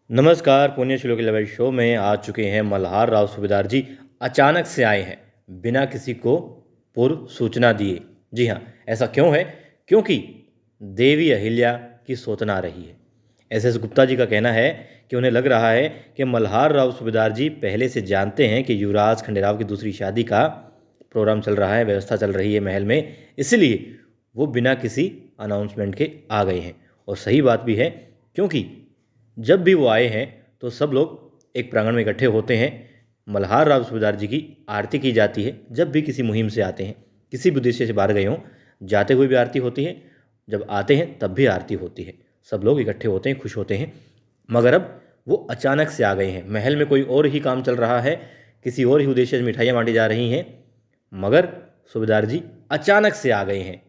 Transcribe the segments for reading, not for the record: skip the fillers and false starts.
नमस्कार, पुण्य श्लोक लेवल शो में आ चुके हैं मल्हार राव सूबेदार जी। अचानक से आए हैं बिना किसी को पूर्व सूचना दिए। जी हाँ, ऐसा क्यों है? क्योंकि देवी अहिल्या की सोचना आ रही है। एस गुप्ता जी का कहना है कि उन्हें लग रहा है कि मल्हार राव सूबेदार जी पहले से जानते हैं कि युवराज खंडेराव की दूसरी शादी का प्रोग्राम चल रहा है, व्यवस्था चल रही है महल में, इसलिए वो बिना किसी अनाउंसमेंट के आ गए हैं। और सही बात भी है, क्योंकि जब भी वो आए हैं तो सब लोग एक प्रांगण में इकट्ठे होते हैं। मल्हार राव सूबेदार जी की आरती की जाती है। जब भी किसी मुहिम से आते हैं, किसी भी उद्देश्य से बाहर गए हों, जाते हुए भी आरती होती है, जब आते हैं तब भी आरती होती है। सब लोग इकट्ठे होते हैं, खुश होते हैं। मगर अब वो अचानक से आ गए हैं। महल में कोई और ही काम चल रहा है, किसी और ही उद्देश्य से मिठाइयाँ बांटी जा रही हैं, मगर सूबेदार जी अचानक से आ गए हैं।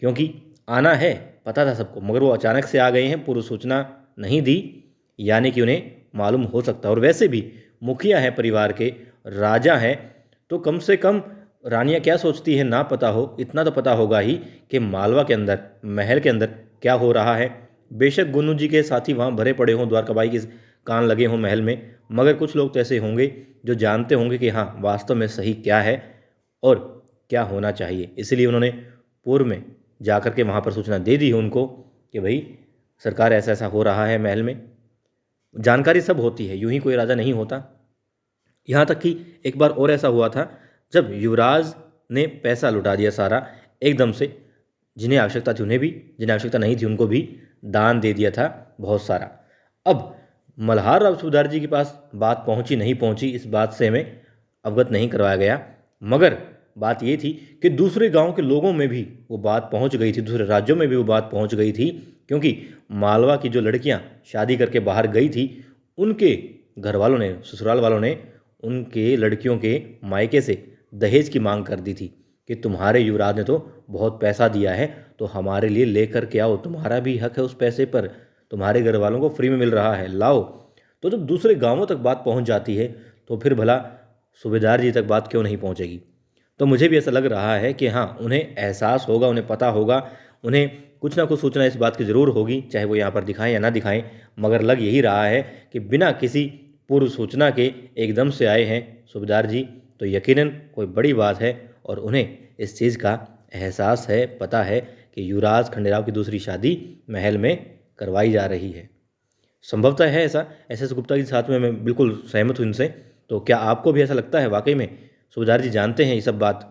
क्योंकि आना है पता था सबको, मगर वो अचानक से आ गए हैं, पूर्व सूचना नहीं दी, यानी कि उन्हें मालूम हो सकता है। और वैसे भी मुखिया हैं, परिवार के राजा हैं, तो कम से कम रानियां क्या सोचती है ना पता हो, इतना तो पता होगा ही कि मालवा के अंदर, महल के अंदर क्या हो रहा है। बेशक गुन्नू जी के साथी वहाँ भरे पड़े हों, द्वारकाबाई के कान लगे हों महल में, मगर कुछ लोग तो ऐसे होंगे जो जानते होंगे कि हाँ, वास्तव में सही क्या है और क्या होना चाहिए। इसलिए उन्होंने पूर्व में जाकर के वहाँ पर सूचना दे दी है उनको कि भाई सरकार ऐसा ऐसा हो रहा है महल में। जानकारी सब होती है, यूं ही कोई राजा नहीं होता। यहाँ तक कि एक बार और ऐसा हुआ था, जब युवराज ने पैसा लुटा दिया सारा एकदम से। जिन्हें आवश्यकता थी उन्हें भी, जिन्हें आवश्यकता नहीं थी उनको भी दान दे दिया था बहुत सारा। अब मल्हार राव सूबेदार जी के पास बात पहुंची नहीं पहुंची, इस बात से हमें अवगत नहीं करवाया गया, मगर बात ये थी कि दूसरे गांव के लोगों में भी वो बात पहुंच गई थी, दूसरे राज्यों में भी वो बात पहुंच गई थी। क्योंकि मालवा की जो लड़कियां शादी करके बाहर गई थी, उनके घर वालों ने, ससुराल वालों ने उनके लड़कियों के मायके से दहेज की मांग कर दी थी कि तुम्हारे युवराज ने तो बहुत पैसा दिया है, तो हमारे लिए लेकर के आओ, तुम्हारा भी हक है उस पैसे पर, तुम्हारे घर वालों को फ्री में मिल रहा है, लाओ। तो जब दूसरे गांवों तक बात पहुंच जाती है, तो फिर भला सूबेदार जी तक बात क्यों नहीं पहुंचेगी? तो मुझे भी ऐसा लग रहा है कि हाँ, उन्हें एहसास होगा, उन्हें पता होगा, उन्हें कुछ ना कुछ सूचना इस बात की ज़रूर होगी, चाहे वो यहाँ पर दिखाएं या ना दिखाएं, मगर लग यही रहा है कि बिना किसी पूर्व सूचना के एकदम से आए हैं सूबेदार जी, तो यकीनन कोई बड़ी बात है और उन्हें इस चीज़ का एहसास है, पता है कि युवराज खंडेराव की दूसरी शादी महल में करवाई जा रही है। संभवतः है ऐसा, एस गुप्ता के साथ में मैं बिल्कुल सहमत हूँ इनसे। तो क्या आपको भी ऐसा लगता है वाकई में सूबेदार जी जानते हैं ये सब बात?